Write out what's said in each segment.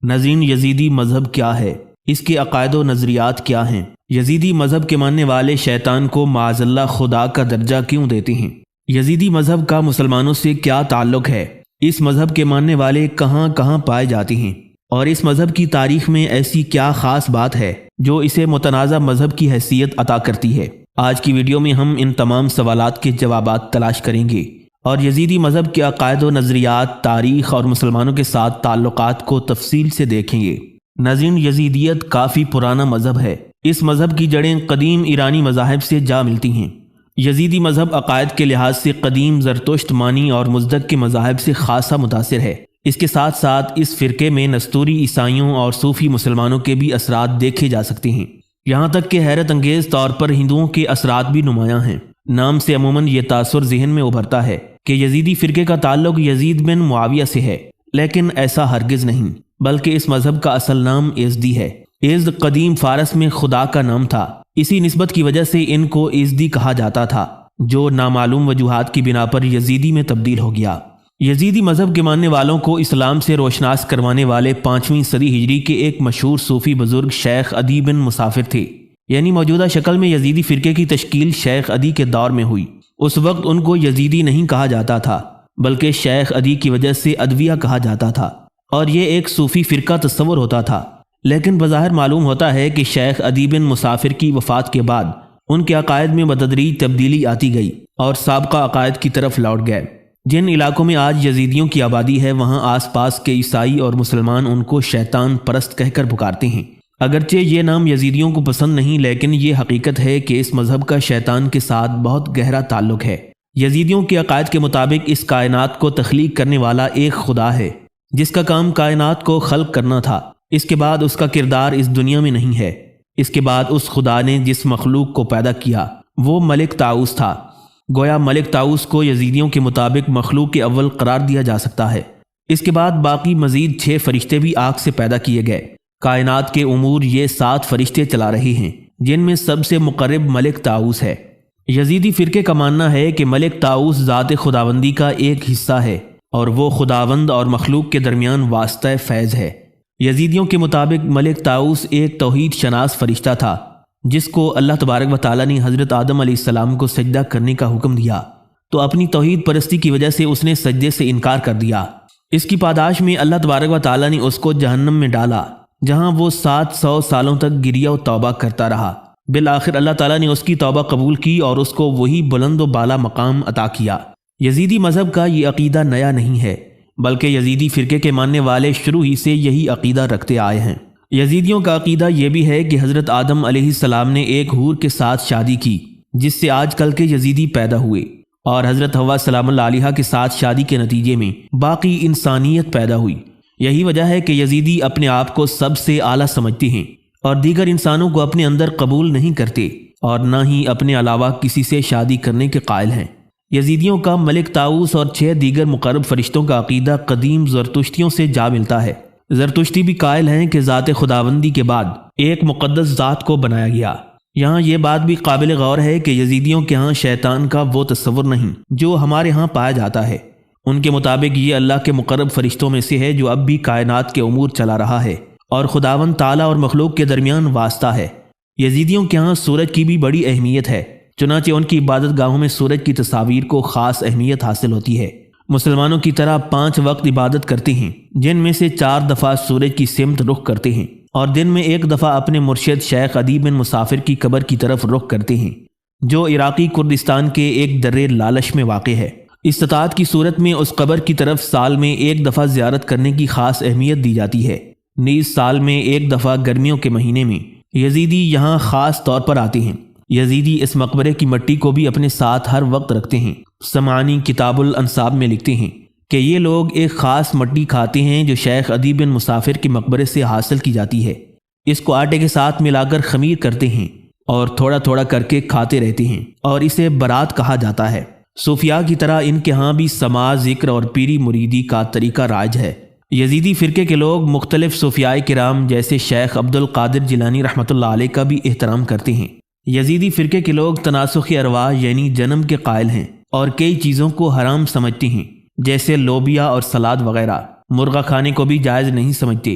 ناظرین، یزیدی مذہب کیا ہے؟ اس کے عقائد و نظریات کیا ہیں؟ یزیدی مذہب کے ماننے والے شیطان کو معاذ اللہ خدا کا درجہ کیوں دیتے ہیں؟ یزیدی مذہب کا مسلمانوں سے کیا تعلق ہے؟ اس مذہب کے ماننے والے کہاں کہاں پائے جاتے ہیں؟ اور اس مذہب کی تاریخ میں ایسی کیا خاص بات ہے جو اسے متنازع مذہب کی حیثیت عطا کرتی ہے؟ آج کی ویڈیو میں ہم ان تمام سوالات کے جوابات تلاش کریں گے اور یزیدی مذہب کے عقائد و نظریات، تاریخ اور مسلمانوں کے ساتھ تعلقات کو تفصیل سے دیکھیں گے۔ ناظرین، یزیدیت کافی پرانا مذہب ہے۔ اس مذہب کی جڑیں قدیم ایرانی مذاہب سے جا ملتی ہیں۔ یزیدی مذہب عقائد کے لحاظ سے قدیم زرتشت مانی اور مزدک کے مذاہب سے خاصا متاثر ہے۔ اس کے ساتھ ساتھ اس فرقے میں نستوری عیسائیوں اور صوفی مسلمانوں کے بھی اثرات دیکھے جا سکتے ہیں، یہاں تک کہ حیرت انگیز طور پر ہندوؤں کے اثرات بھی نمایاں ہیں۔ نام سے عموماً یہ تاثر ذہن میں ابھرتا ہے کہ یزیدی فرقے کا تعلق یزید بن معاویہ سے ہے، لیکن ایسا ہرگز نہیں، بلکہ اس مذہب کا اصل نام ایزدی ہے۔ ایزد قدیم فارس میں خدا کا نام تھا، اسی نسبت کی وجہ سے ان کو ایزدی کہا جاتا تھا، جو نامعلوم وجوہات کی بنا پر یزیدی میں تبدیل ہو گیا۔ یزیدی مذہب کے ماننے والوں کو اسلام سے روشناس کروانے والے 5ویں صدی ہجری کے ایک مشہور صوفی بزرگ شیخ عدی بن مسافر تھے، یعنی موجودہ شکل میں یزیدی فرقے کی تشکیل شیخ عدی کے دور میں ہوئی۔ اس وقت ان کو یزیدی نہیں کہا جاتا تھا، بلکہ شیخ عدی کی وجہ سے ادویہ کہا جاتا تھا، اور یہ ایک صوفی فرقہ تصور ہوتا تھا۔ لیکن بظاہر معلوم ہوتا ہے کہ شیخ عدی بن مسافر کی وفات کے بعد ان کے عقائد میں بتدریج تبدیلی آتی گئی اور سابقہ عقائد کی طرف لوٹ گئے۔ جن علاقوں میں آج یزیدیوں کی آبادی ہے، وہاں آس پاس کے عیسائی اور مسلمان ان کو شیطان پرست کہہ کر پکارتے ہیں۔ اگرچہ یہ نام یزیدیوں کو پسند نہیں، لیکن یہ حقیقت ہے کہ اس مذہب کا شیطان کے ساتھ بہت گہرا تعلق ہے۔ یزیدیوں کے عقائد کے مطابق اس کائنات کو تخلیق کرنے والا ایک خدا ہے، جس کا کام کائنات کو خلق کرنا تھا۔ اس کے بعد اس کا کردار اس دنیا میں نہیں ہے۔ اس کے بعد اس خدا نے جس مخلوق کو پیدا کیا وہ ملک طاؤس تھا۔ گویا ملک طاؤس کو یزیدیوں کے مطابق مخلوق اول قرار دیا جا سکتا ہے۔ اس کے بعد باقی مزید 6 فرشتے بھی آگ سے پیدا کیے گئے۔ کائنات کے امور یہ 7 فرشتے چلا رہے ہیں، جن میں سب سے مقرب ملک طاؤس ہے۔ یزیدی فرقے کا ماننا ہے کہ ملک طاؤس ذات خداوندی کا ایک حصہ ہے اور وہ خداوند اور مخلوق کے درمیان واسطہ فیض ہے۔ یزیدیوں کے مطابق ملک طاؤس ایک توحید شناس فرشتہ تھا، جس کو اللہ تبارک و تعالیٰ نے حضرت آدم علیہ السلام کو سجدہ کرنے کا حکم دیا، تو اپنی توحید پرستی کی وجہ سے اس نے سجدے سے انکار کر دیا۔ اس کی پاداش میں اللہ تبارک و تعالیٰ نے اس کو جہنم میں ڈالا، جہاں وہ 700 سالوں تک گریہ و توبہ کرتا رہا۔ بالآخر اللہ تعالیٰ نے اس کی توبہ قبول کی اور اس کو وہی بلند و بالا مقام عطا کیا۔ یزیدی مذہب کا یہ عقیدہ نیا نہیں ہے، بلکہ یزیدی فرقے کے ماننے والے شروع ہی سے یہی عقیدہ رکھتے آئے ہیں۔ یزیدیوں کا عقیدہ یہ بھی ہے کہ حضرت آدم علیہ السلام نے ایک حور کے ساتھ شادی کی، جس سے آج کل کے یزیدی پیدا ہوئے، اور حضرت حوا سلام اللہ علیہا کے ساتھ شادی کے نتیجے میں باقی انسانیت پیدا ہوئی۔ یہی وجہ ہے کہ یزیدی اپنے آپ کو سب سے اعلیٰ سمجھتے ہیں اور دیگر انسانوں کو اپنے اندر قبول نہیں کرتے، اور نہ ہی اپنے علاوہ کسی سے شادی کرنے کے قائل ہیں۔ یزیدیوں کا ملک طاؤس اور 6 دیگر مقرب فرشتوں کا عقیدہ قدیم زرتشتیوں سے جا ملتا ہے۔ زرتشتی بھی قائل ہیں کہ ذات خداوندی کے بعد ایک مقدس ذات کو بنایا گیا۔ یہاں یہ بات بھی قابل غور ہے کہ یزیدیوں کے ہاں شیطان کا وہ تصور نہیں جو ہمارے ہاں پایا جاتا ہے۔ ان کے مطابق یہ اللہ کے مقرب فرشتوں میں سے ہے جو اب بھی کائنات کے امور چلا رہا ہے اور خداوند تعالیٰ اور مخلوق کے درمیان واسطہ ہے۔ یزیدیوں کے ہاں سورج کی بھی بڑی اہمیت ہے، چنانچہ ان کی عبادت گاہوں میں سورج کی تصاویر کو خاص اہمیت حاصل ہوتی ہے۔ مسلمانوں کی طرح 5 وقت عبادت کرتے ہیں، جن میں سے 4 دفعہ سورج کی سمت رخ کرتے ہیں، اور دن میں 1 دفعہ اپنے مرشد شیخ عدی بن مسافر کی قبر کی طرف رخ کرتے ہیں، جو عراقی کردستان کے ایک درے لالش میں واقع ہے۔ استطاعت کی صورت میں اس قبر کی طرف سال میں 1 دفعہ زیارت کرنے کی خاص اہمیت دی جاتی ہے۔ نیز سال میں 1 دفعہ گرمیوں کے مہینے میں یزیدی یہاں خاص طور پر آتے ہیں۔ یزیدی اس مقبرے کی مٹی کو بھی اپنے ساتھ ہر وقت رکھتے ہیں۔ سمعانی کتاب الانصاب میں لکھتے ہیں کہ یہ لوگ ایک خاص مٹی کھاتے ہیں جو شیخ عدی بن مسافر کے مقبرے سے حاصل کی جاتی ہے۔ اس کو آٹے کے ساتھ ملا کر خمیر کرتے ہیں اور تھوڑا تھوڑا کر کے کھاتے رہتے ہیں، اور اسے برات کہا جاتا ہے۔ صوفیاء کی طرح ان کے ہاں بھی سماع، ذکر اور پیری مریدی کا طریقہ رائج ہے۔ یزیدی فرقے کے لوگ مختلف صوفیاء کرام جیسے شیخ عبد القادر جیلانی رحمۃ اللہ علیہ کا بھی احترام کرتے ہیں۔ یزیدی فرقے کے لوگ تناسخ ارواح یعنی جنم کے قائل ہیں اور کئی چیزوں کو حرام سمجھتے ہیں، جیسے لوبیا اور سلاد وغیرہ۔ مرغہ کھانے کو بھی جائز نہیں سمجھتے۔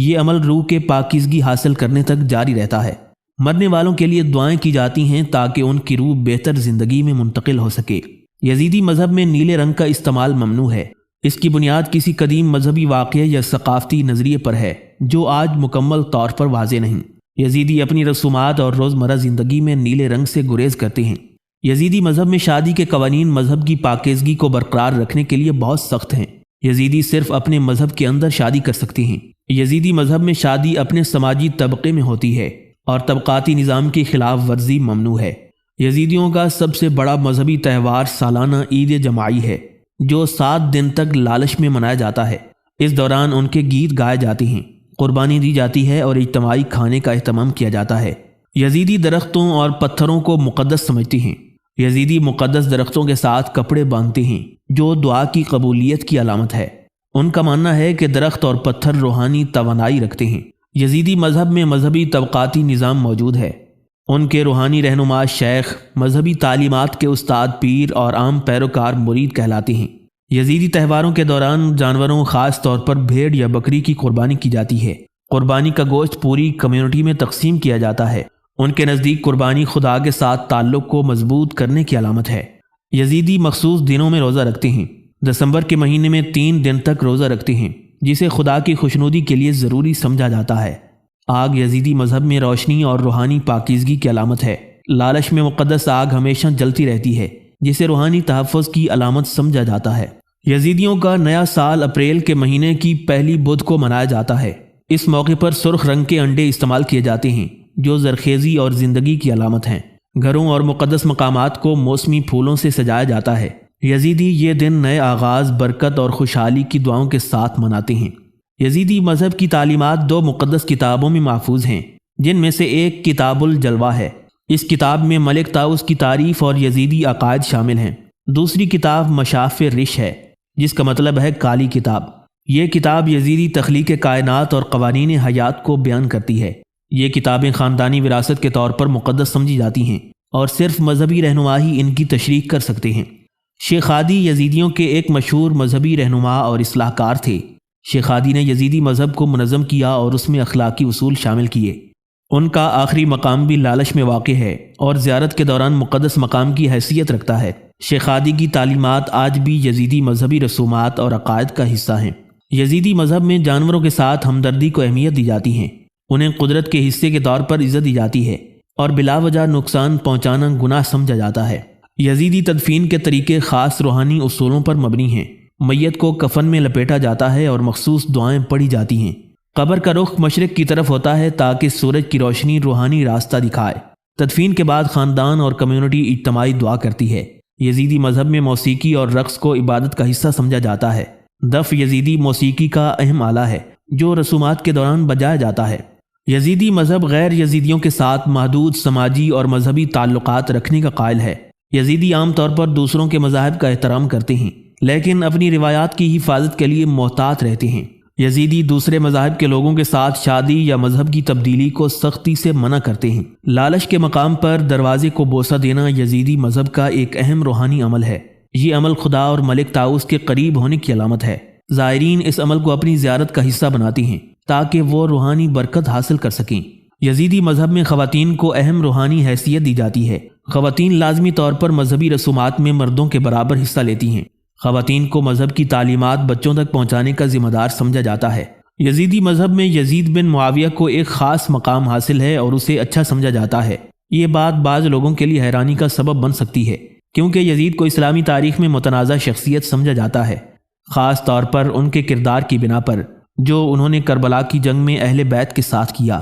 یہ عمل روح کے پاکیزگی حاصل کرنے تک جاری رہتا ہے۔ مرنے والوں کے لیے دعائیں کی جاتی ہیں تاکہ ان کی روح بہتر زندگی میں منتقل ہو سکے۔ یزیدی مذہب میں نیلے رنگ کا استعمال ممنوع ہے۔ اس کی بنیاد کسی قدیم مذہبی واقعے یا ثقافتی نظریے پر ہے جو آج مکمل طور پر واضح نہیں۔ یزیدی اپنی رسومات اور روزمرہ زندگی میں نیلے رنگ سے گریز کرتے ہیں۔ یزیدی مذہب میں شادی کے قوانین مذہب کی پاکیزگی کو برقرار رکھنے کے لیے بہت سخت ہیں۔ یزیدی صرف اپنے مذہب کے اندر شادی کر سکتے ہیں۔ یزیدی مذہب میں شادی اپنے سماجی طبقے میں ہوتی ہے اور طبقاتی نظام کی خلاف ورزی ممنوع ہے۔ یزیدیوں کا سب سے بڑا مذہبی تہوار سالانہ عید جماعی ہے جو 7 دن تک لالش میں منایا جاتا ہے۔ اس دوران ان کے گیت گائے جاتے ہیں، قربانی دی جاتی ہے اور اجتماعی کھانے کا اہتمام کیا جاتا ہے۔ یزیدی درختوں اور پتھروں کو مقدس سمجھتے ہیں۔ یزیدی مقدس درختوں کے ساتھ کپڑے باندھتے ہیں جو دعا کی قبولیت کی علامت ہے۔ ان کا ماننا ہے کہ درخت اور پتھر روحانی توانائی رکھتے ہیں۔ یزیدی مذہب میں مذہبی طبقاتی نظام موجود ہے۔ ان کے روحانی رہنما شیخ، مذہبی تعلیمات کے استاد پیر اور عام پیروکار مرید کہلاتے ہیں۔ یزیدی تہواروں کے دوران جانوروں، خاص طور پر بھیڑ یا بکری کی قربانی کی جاتی ہے۔ قربانی کا گوشت پوری کمیونٹی میں تقسیم کیا جاتا ہے۔ ان کے نزدیک قربانی خدا کے ساتھ تعلق کو مضبوط کرنے کی علامت ہے۔ یزیدی مخصوص دنوں میں روزہ رکھتے ہیں۔ دسمبر کے مہینے میں 3 دن تک روزہ رکھتے ہیں جسے خدا کی خوشنودی کے لیے ضروری سمجھا جاتا ہے۔ آگ یزیدی مذہب میں روشنی اور روحانی پاکیزگی کی علامت ہے۔ لالش میں مقدس آگ ہمیشہ جلتی رہتی ہے جسے روحانی تحفظ کی علامت سمجھا جاتا ہے۔ یزیدیوں کا نیا سال اپریل کے مہینے کی پہلی بدھ کو منایا جاتا ہے۔ اس موقع پر سرخ رنگ کے انڈے استعمال کیے جاتے ہیں جو زرخیزی اور زندگی کی علامت ہیں۔ گھروں اور مقدس مقامات کو موسمی پھولوں سے سجایا جاتا ہے۔ یزیدی یہ دن نئے آغاز، برکت اور خوشحالی کی دعاؤں کے ساتھ مناتے ہیں۔ یزیدی مذہب کی تعلیمات 2 مقدس کتابوں میں محفوظ ہیں جن میں سے ایک کتاب الجلوہ ہے۔ اس کتاب میں ملک طاؤس کی تعریف اور یزیدی عقائد شامل ہیں۔ دوسری کتاب مشاف رش ہے جس کا مطلب ہے کالی کتاب۔ یہ کتاب یزیدی تخلیق کائنات اور قوانین حیات کو بیان کرتی ہے۔ یہ کتابیں خاندانی وراثت کے طور پر مقدس سمجھی جاتی ہیں اور صرف مذہبی رہنما ہی ان کی تشریح کر سکتے ہیں۔ شیخ ہادی یزیدیوں کے ایک مشہور مذہبی رہنما اور اصلاح کار تھے۔ شیخ ہادی نے یزیدی مذہب کو منظم کیا اور اس میں اخلاقی اصول شامل کیے۔ ان کا آخری مقام بھی لالش میں واقع ہے اور زیارت کے دوران مقدس مقام کی حیثیت رکھتا ہے۔ شیخ ہادی کی تعلیمات آج بھی یزیدی مذہبی رسومات اور عقائد کا حصہ ہیں۔ یزیدی مذہب میں جانوروں کے ساتھ ہمدردی کو اہمیت دی جاتی ہے۔ انہیں قدرت کے حصے کے طور پر عزت دی جاتی ہے اور بلا وجہ نقصان پہنچانا گناہ سمجھا جاتا ہے۔ یزیدی تدفین کے طریقے خاص روحانی اصولوں پر مبنی ہیں۔ میت کو کفن میں لپیٹا جاتا ہے اور مخصوص دعائیں پڑھی جاتی ہیں۔ قبر کا رخ مشرق کی طرف ہوتا ہے تاکہ سورج کی روشنی روحانی راستہ دکھائے۔ تدفین کے بعد خاندان اور کمیونٹی اجتماعی دعا کرتی ہے۔ یزیدی مذہب میں موسیقی اور رقص کو عبادت کا حصہ سمجھا جاتا ہے۔ دف یزیدی موسیقی کا اہم آلہ ہے جو رسومات کے دوران بجایا جاتا ہے۔ یزیدی مذہب غیر یزیدیوں کے ساتھ محدود سماجی اور مذہبی تعلقات رکھنے کا قائل ہے۔ یزیدی عام طور پر دوسروں کے مذاہب کا احترام کرتے ہیں لیکن اپنی روایات کی حفاظت کے لیے محتاط رہتے ہیں۔ یزیدی دوسرے مذاہب کے لوگوں کے ساتھ شادی یا مذہب کی تبدیلی کو سختی سے منع کرتے ہیں۔ لالچ کے مقام پر دروازے کو بوسہ دینا یزیدی مذہب کا ایک اہم روحانی عمل ہے۔ یہ عمل خدا اور ملک طاؤس کے قریب ہونے کی علامت ہے۔ زائرین اس عمل کو اپنی زیارت کا حصہ بناتی ہیں تاکہ وہ روحانی برکت حاصل کر سکیں۔ یزیدی مذہب میں خواتین کو اہم روحانی حیثیت دی جاتی ہے۔ خواتین لازمی طور پر مذہبی رسومات میں مردوں کے برابر حصہ لیتی ہیں۔ خواتین کو مذہب کی تعلیمات بچوں تک پہنچانے کا ذمہ دار سمجھا جاتا ہے۔ یزیدی مذہب میں یزید بن معاویہ کو ایک خاص مقام حاصل ہے اور اسے اچھا سمجھا جاتا ہے۔ یہ بات بعض لوگوں کے لیے حیرانی کا سبب بن سکتی ہے کیونکہ یزید کو اسلامی تاریخ میں متنازع شخصیت سمجھا جاتا ہے، خاص طور پر ان کے کردار کی بنا پر جو انہوں نے کربلا کی جنگ میں اہل بیت کے ساتھ کیا۔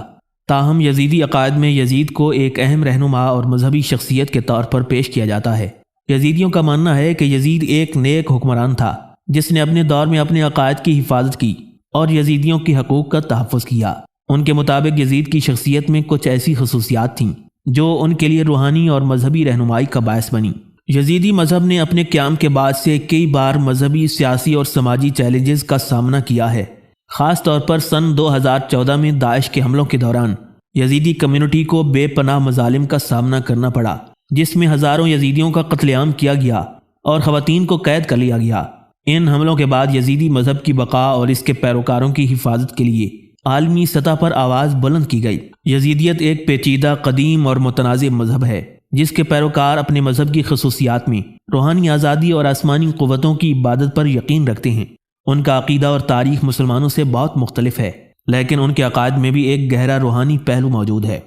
تاہم یزیدی عقائد میں یزید کو ایک اہم رہنما اور مذہبی شخصیت کے طور پر پیش کیا جاتا ہے۔ یزیدیوں کا ماننا ہے کہ یزید ایک نیک حکمران تھا جس نے اپنے دور میں اپنے عقائد کی حفاظت کی اور یزیدیوں کے حقوق کا تحفظ کیا۔ ان کے مطابق یزید کی شخصیت میں کچھ ایسی خصوصیات تھیں جو ان کے لیے روحانی اور مذہبی رہنمائی کا باعث بنی۔ یزیدی مذہب نے اپنے قیام کے بعد سے کئی بار مذہبی، سیاسی اور سماجی چیلنجز کا سامنا کیا ہے۔ خاص طور پر سن 2014 میں داعش کے حملوں کے دوران یزیدی کمیونٹی کو بے پناہ مظالم کا سامنا کرنا پڑا، جس میں ہزاروں یزیدیوں کا قتل عام کیا گیا اور خواتین کو قید کر لیا گیا۔ ان حملوں کے بعد یزیدی مذہب کی بقا اور اس کے پیروکاروں کی حفاظت کے لیے عالمی سطح پر آواز بلند کی گئی۔ یزیدیت ایک پیچیدہ، قدیم اور متنازع مذہب ہے جس کے پیروکار اپنے مذہب کی خصوصیات میں روحانی آزادی اور آسمانی قوتوں کی عبادت پر یقین رکھتے ہیں۔ ان کا عقیدہ اور تاریخ مسلمانوں سے بہت مختلف ہے، لیکن ان کے عقائد میں بھی ایک گہرا روحانی پہلو موجود ہے۔